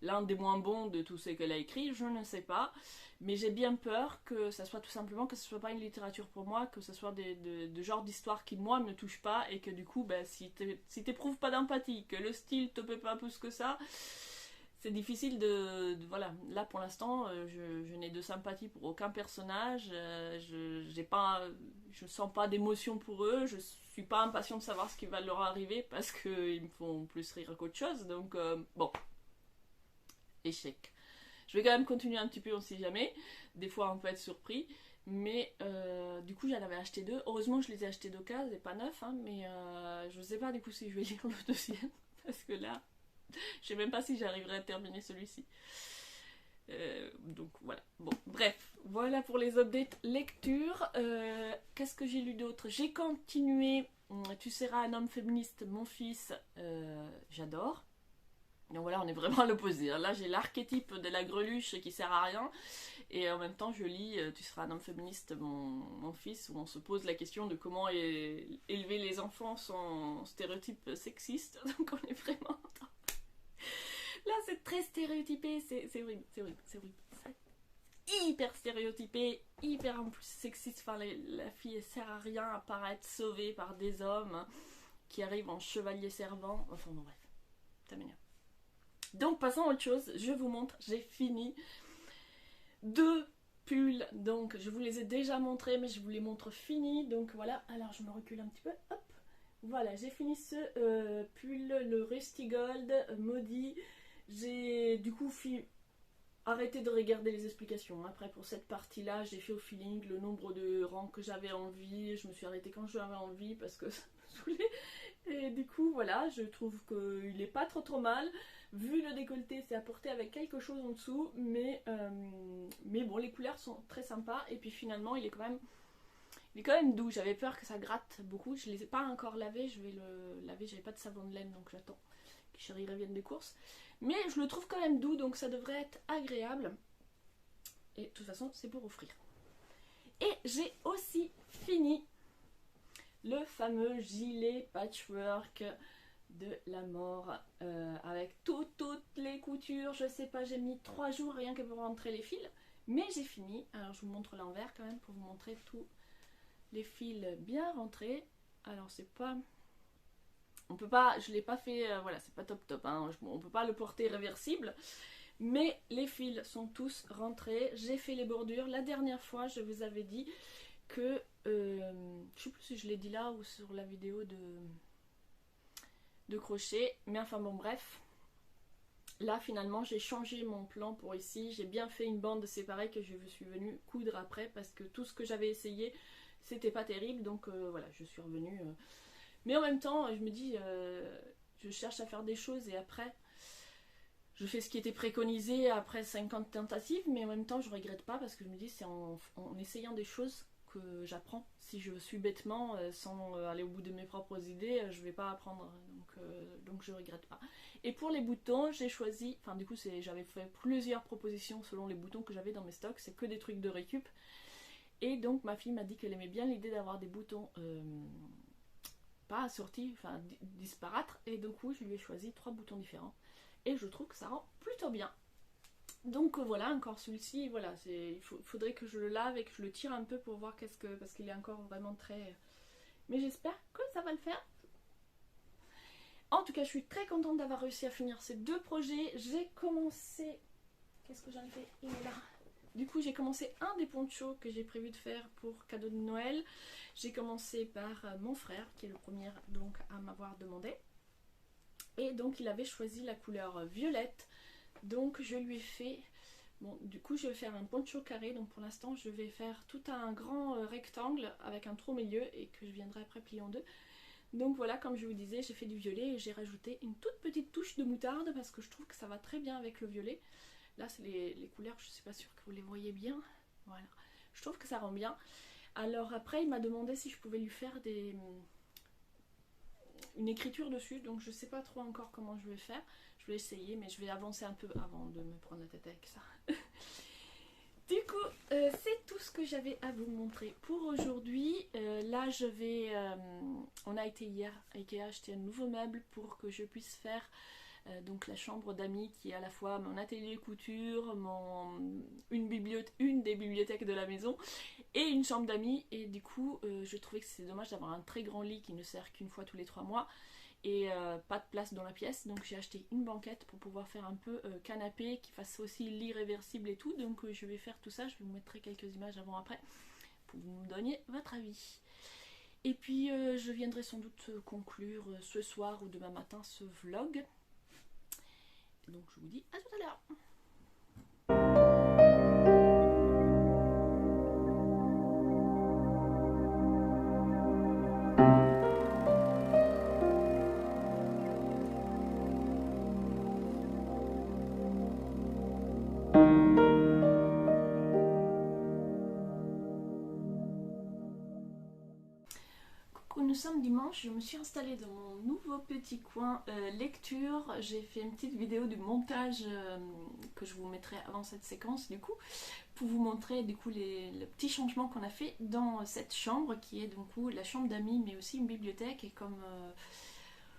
l'un des moins bons de tout ce qu'elle a écrit, je ne sais pas. Mais j'ai bien peur que ça soit tout simplement que ce soit pas une littérature pour moi, que ce soit de genre d'histoire qui moi me touche pas et que du coup, bah, si t'éprouves pas d'empathie, que le style te plaît pas plus que ça. C'est difficile voilà, là pour l'instant, je n'ai de sympathie pour aucun personnage, je sens pas d'émotion pour eux, je suis pas impatient de savoir ce qui va leur arriver parce qu'ils me font plus rire qu'autre chose, donc bon, échec. Je vais quand même continuer un petit peu, on sait jamais, des fois on peut être surpris, mais du coup j'en avais acheté 2, heureusement je les ai achetés d'occasion et pas neufs, hein, mais je sais pas du coup si je vais lire le deuxième, parce que là... Je sais même pas si j'arriverai à terminer celui-ci. Donc voilà. Bon, bref. Voilà pour les updates lecture. Qu'est-ce que j'ai lu d'autre? J'ai continué Tu seras un homme féministe, mon fils. J'adore. Donc voilà, on est vraiment à l'opposé. Là, j'ai l'archétype de la greluche qui sert à rien. Et en même temps, je lis Tu seras un homme féministe, mon fils, où on se pose la question de comment élever les enfants sans stéréotypes sexistes. Donc on est vraiment... Là, c'est très stéréotypé, c'est horrible, c'est horrible, c'est horrible. C'est hyper stéréotypé, hyper en plus sexiste. Enfin, la fille, elle sert à rien à part être sauvée par des hommes qui arrivent en chevalier servant. Enfin, bon, bref, ça m'énerve. Donc, passons à autre chose. Je vous montre, j'ai fini 2 pulls. Donc, je vous les ai déjà montrés, mais je vous les montre finis. Donc, voilà. Alors, je me recule un petit peu. Hop. Voilà, j'ai fini ce pull, le Rusty Gold, maudit. J'ai du coup arrêté de regarder les explications. Après pour cette partie-là, j'ai fait au feeling le nombre de rangs que j'avais envie. Je me suis arrêtée quand j'avais envie parce que ça me saoulait. Et du coup voilà, je trouve qu'il est pas trop mal. Vu le décolleté, c'est apporté avec quelque chose en dessous. Mais bon, les couleurs sont très sympas. Et puis finalement, il est quand même doux. J'avais peur que ça gratte beaucoup. Je les ai pas encore lavés. Je vais le laver. J'avais pas de savon de laine donc j'attends que Chérie revienne des courses. Mais je le trouve quand même doux, donc ça devrait être agréable. Et de toute façon, c'est pour offrir. Et j'ai aussi fini le fameux gilet patchwork de la mort avec toutes les coutures. Je sais pas, j'ai mis 3 jours rien que pour rentrer les fils. Mais j'ai fini. Alors je vous montre l'envers quand même pour vous montrer tous les fils bien rentrés. Alors c'est pas... On peut pas, je l'ai pas fait, voilà, c'est pas top, hein, on peut pas le porter réversible, mais les fils sont tous rentrés, j'ai fait les bordures. La dernière fois, je vous avais dit que, je sais plus si je l'ai dit là ou sur la vidéo de crochet, mais enfin bon, bref. Là, finalement, j'ai changé mon plan pour ici, j'ai bien fait une bande séparée que je suis venue coudre après, parce que tout ce que j'avais essayé, c'était pas terrible, donc voilà, je suis revenue... Mais en même temps, je me dis, je cherche à faire des choses et après, je fais ce qui était préconisé après 50 tentatives, mais en même temps, je regrette pas parce que je me dis, c'est en essayant des choses que j'apprends. Si je suis bêtement, sans aller au bout de mes propres idées, je vais pas apprendre. Donc je regrette pas. Et pour les boutons, j'ai choisi, enfin du coup, j'avais fait plusieurs propositions selon les boutons que j'avais dans mes stocks, c'est que des trucs de récup. Et donc ma fille m'a dit qu'elle aimait bien l'idée d'avoir des boutons pas assortis, enfin disparates. Et du coup je lui ai choisi 3 boutons différents. Et je trouve que ça rend plutôt bien. Donc voilà, encore celui-ci, voilà, il faudrait que je le lave et que je le tire un peu pour voir qu'est-ce que... Parce qu'il est encore vraiment très... Mais j'espère que ça va le faire. En tout cas, je suis très contente d'avoir réussi à finir ces 2 projets. J'ai commencé... Qu'est-ce que j'en ai fait? Il est là. Du coup, j'ai commencé un des ponchos que j'ai prévu de faire pour cadeau de Noël. J'ai commencé par mon frère, qui est le premier donc à m'avoir demandé. Et donc, il avait choisi la couleur violette. Donc je lui ai fait, bon du coup je vais faire un poncho carré, donc pour l'instant je vais faire tout un grand rectangle avec un trou au milieu et que je viendrai après plier en 2. Donc voilà, comme je vous disais, j'ai fait du violet et j'ai rajouté une toute petite touche de moutarde parce que je trouve que ça va très bien avec le violet. Là c'est les couleurs, je ne suis pas sûre que vous les voyez bien, voilà, je trouve que ça rend bien. Alors après il m'a demandé si je pouvais lui faire une écriture dessus, donc je sais pas trop encore comment je vais faire. Je vais essayer, mais je vais avancer un peu avant de me prendre la tête avec ça. Du coup, c'est tout ce que j'avais à vous montrer pour aujourd'hui. Là, on a été hier à Ikea acheter un nouveau meuble pour que je puisse faire donc la chambre d'amis qui est à la fois mon atelier couture, une des bibliothèques de la maison et une chambre d'amis. Et du coup, je trouvais que c'est dommage d'avoir un très grand lit qui ne sert qu'une fois tous les 3 mois. Et pas de place dans la pièce, donc j'ai acheté une banquette pour pouvoir faire un peu canapé qui fasse aussi lit réversible et tout. Donc je vais faire tout ça, je vous mettrai quelques images avant après pour que vous me donniez votre avis. Et puis je viendrai sans doute conclure ce soir ou demain matin ce vlog. Donc je vous dis à tout à l'heure. Nous sommes dimanche, je me suis installée dans mon nouveau petit coin lecture. J'ai fait une petite vidéo du montage que je vous mettrai avant cette séquence du coup, pour vous montrer du coup le petit changement qu'on a fait dans cette chambre qui est du coup la chambre d'amis mais aussi une bibliothèque. Et comme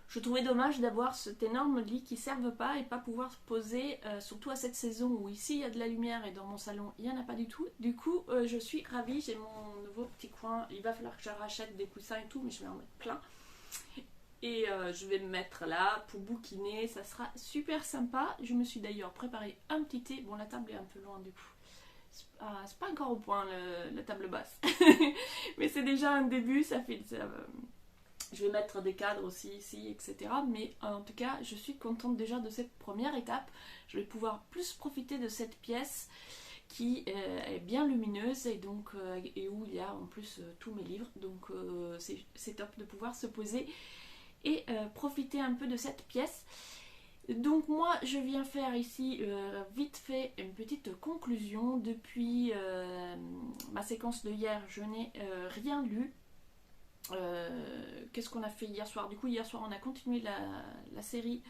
je trouvais dommage d'avoir cet énorme lit qui ne serve pas et pas pouvoir se poser, surtout à cette saison où ici il y a de la lumière et dans mon salon il n'y en a pas du tout. Du coup je suis ravie, j'ai mon nouveau petit coin, il va falloir que je rachète des coussins et tout, mais je vais en mettre plein. Et je vais me mettre là pour bouquiner, ça sera super sympa. Je me suis d'ailleurs préparé un petit thé, bon la table est un peu loin du coup. C'est pas encore au point la table basse, mais c'est déjà un début, ça fait... Je vais mettre des cadres aussi ici, etc. Mais en tout cas, je suis contente déjà de cette première étape. Je vais pouvoir plus profiter de cette pièce qui est bien lumineuse et, donc, et où il y a en plus tous mes livres. Donc c'est top de pouvoir se poser et profiter un peu de cette pièce. Donc moi, je viens faire ici vite fait une petite conclusion. Depuis ma séquence de hier, je n'ai rien lu. Qu'est-ce qu'on a fait hier soir? Du coup hier soir on a continué la série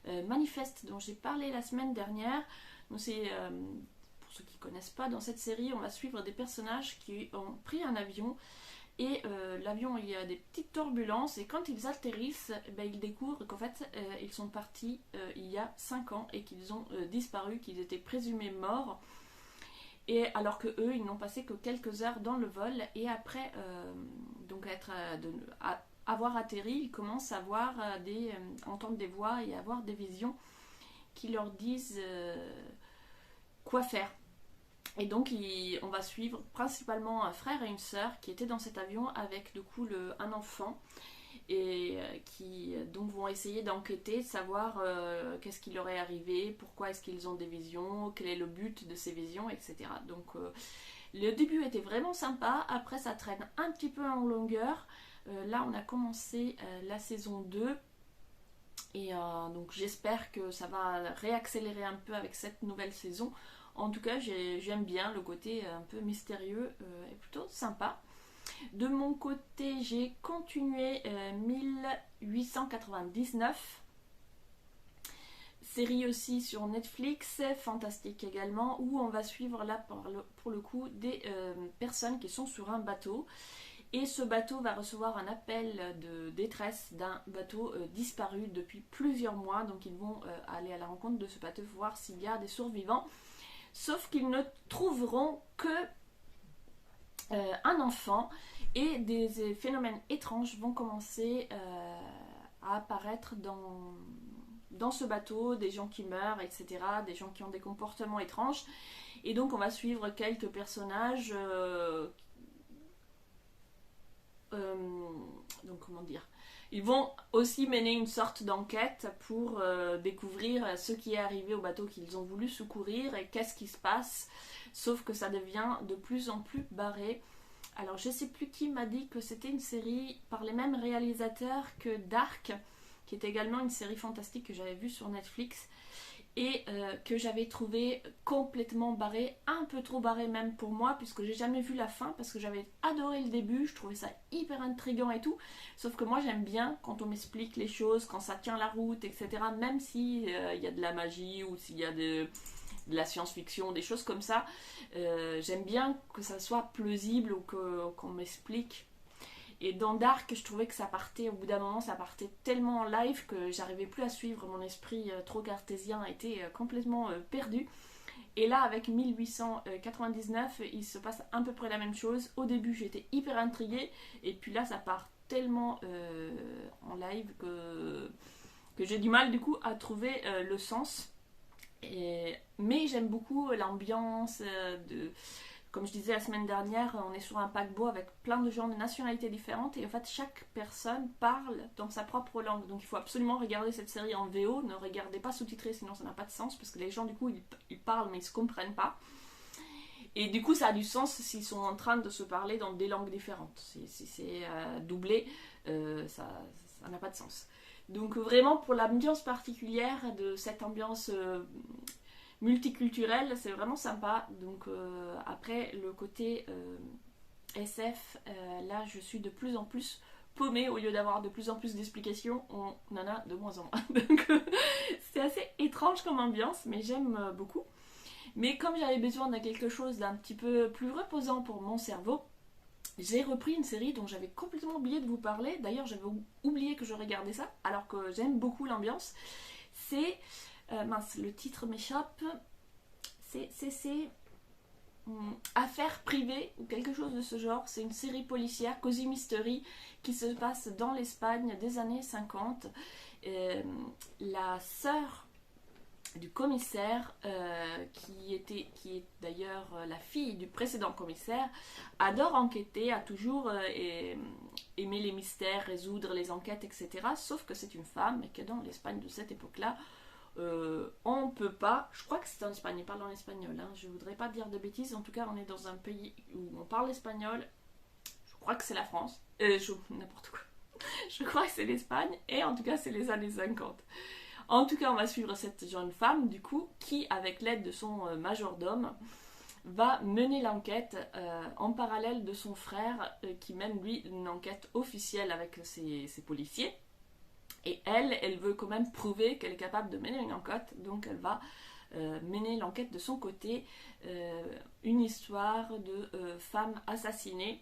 Manifeste dont j'ai parlé la semaine dernière. Donc c'est pour ceux qui ne connaissent pas, dans cette série on va suivre des personnages qui ont pris un avion et l'avion il y a des petites turbulences et quand ils atterrissent ils découvrent qu'en fait ils sont partis il y a 5 ans et qu'ils ont disparu, qu'ils étaient présumés morts. Et alors que eux, ils n'ont passé que quelques heures dans le vol et après donc avoir atterri, ils commencent à voir entendre des voix et avoir des visions qui leur disent quoi faire. Et donc on va suivre principalement un frère et une sœur qui étaient dans cet avion avec du coup un enfant. Et qui donc vont essayer d'enquêter, savoir qu'est-ce qui leur est arrivé, pourquoi est-ce qu'ils ont des visions, quel est le but de ces visions, etc. Donc le début était vraiment sympa, après ça traîne un petit peu en longueur. Là on a commencé la saison 2 et donc j'espère que ça va réaccélérer un peu avec cette nouvelle saison. En tout cas j'aime bien le côté un peu mystérieux et plutôt sympa. De mon côté, j'ai continué 1899. série aussi sur Netflix, fantastique également, où on va suivre là pour le coup des personnes qui sont sur un bateau. Et ce bateau va recevoir un appel de détresse d'un bateau disparu depuis plusieurs mois. Donc ils vont aller à la rencontre de ce bateau pour voir s'il y a des survivants. Sauf qu'ils ne trouveront que un enfant, et des phénomènes étranges vont commencer à apparaître dans ce bateau, des gens qui meurent, etc., des gens qui ont des comportements étranges. Et donc on va suivre quelques personnages, donc comment dire, ils vont aussi mener une sorte d'enquête pour découvrir ce qui est arrivé au bateau qu'ils ont voulu secourir et qu'est-ce qui se passe, sauf que ça devient de plus en plus barré. Alors je sais plus qui m'a dit que c'était une série par les mêmes réalisateurs que Dark, qui est également une série fantastique que j'avais vue sur Netflix et que j'avais trouvé complètement barrée, un peu trop barrée même pour moi, puisque j'ai jamais vu la fin, parce que j'avais adoré le début, je trouvais ça hyper intriguant et tout, sauf que moi j'aime bien quand on m'explique les choses, quand ça tient la route, etc., même si y a de la magie ou s'il y a de la science-fiction, des choses comme ça, j'aime bien que ça soit plausible ou qu'on m'explique. Et dans Dark, je trouvais que ça partait, au bout d'un moment, ça partait tellement en live que j'arrivais plus à suivre, mon esprit trop cartésien était complètement perdu. Et là, avec 1899, il se passe à peu près la même chose. Au début, j'étais hyper intriguée, et puis là, ça part tellement en live que j'ai du mal du coup à trouver le sens. Mais j'aime beaucoup l'ambiance comme je disais la semaine dernière, on est sur un paquebot avec plein de gens de nationalités différentes et en fait chaque personne parle dans sa propre langue. Donc il faut absolument regarder cette série en VO, ne regardez pas sous-titré sinon ça n'a pas de sens parce que les gens du coup ils parlent mais ils se comprennent pas. Et du coup ça a du sens s'ils sont en train de se parler dans des langues différentes. Si c'est doublé, ça n'a pas de sens. Donc vraiment pour l'ambiance particulière de cette ambiance multiculturelle, c'est vraiment sympa. Donc après le côté SF, là je suis de plus en plus paumée. Au lieu d'avoir de plus en plus d'explications, on en a de moins en moins. Donc c'est assez étrange comme ambiance, mais j'aime beaucoup. Mais comme j'avais besoin de quelque chose d'un petit peu plus reposant pour mon cerveau, j'ai repris une série dont j'avais complètement oublié de vous parler. D'ailleurs, j'avais oublié que je regardais ça, alors que j'aime beaucoup l'ambiance. C'est... mince, le titre m'échappe. C'est Affaires privées ou quelque chose de ce genre. C'est une série policière, Cozy Mystery, qui se passe dans l'Espagne des années 50. La sœur du commissaire, qui est d'ailleurs la fille du précédent commissaire, adore enquêter, a toujours aimé les mystères, résoudre les enquêtes, etc. Sauf que c'est une femme et que dans l'Espagne de cette époque-là, on ne peut pas, je crois que c'est en Espagne, ils parlent en espagnol, hein, je voudrais pas dire de bêtises, en tout cas on est dans un pays où on parle espagnol, je crois que c'est la France, n'importe quoi, je crois que c'est l'Espagne, et en tout cas c'est les années 50. En tout cas, on va suivre cette jeune femme, du coup, qui, avec l'aide de son majordome, va mener l'enquête en parallèle de son frère, qui mène, lui, une enquête officielle avec ses policiers. Et elle veut quand même prouver qu'elle est capable de mener une enquête, donc elle va mener l'enquête de son côté. Une histoire de femme assassinée.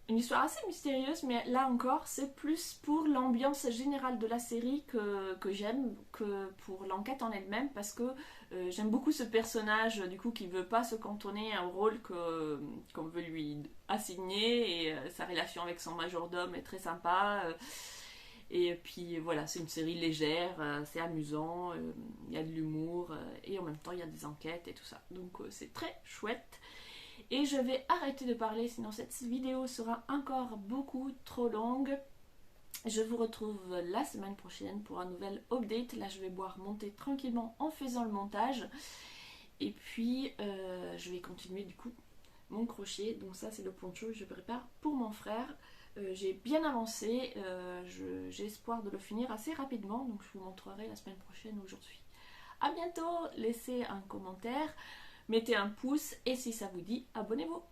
Une histoire assez mystérieuse, mais là encore, c'est plus pour l'ambiance générale de la série que j'aime que pour l'enquête en elle-même, parce que j'aime beaucoup ce personnage, du coup, qui veut pas se cantonner à un rôle qu'on veut lui assigner, et sa relation avec son majordome est très sympa. Et puis voilà, c'est une série légère, c'est amusant, il y a de l'humour, et en même temps, il y a des enquêtes et tout ça. Donc c'est très chouette. Et je vais arrêter de parler, sinon cette vidéo sera encore beaucoup trop longue. Je vous retrouve la semaine prochaine pour un nouvel update. Là, je vais monter tranquillement en faisant le montage. Et puis, je vais continuer du coup mon crochet. Donc ça, c'est le poncho que je prépare pour mon frère. J'ai bien avancé. J'ai espoir de le finir assez rapidement. Donc je vous montrerai la semaine prochaine où j'en suis. A bientôt, laissez un commentaire. Mettez un pouce et si ça vous dit, abonnez-vous.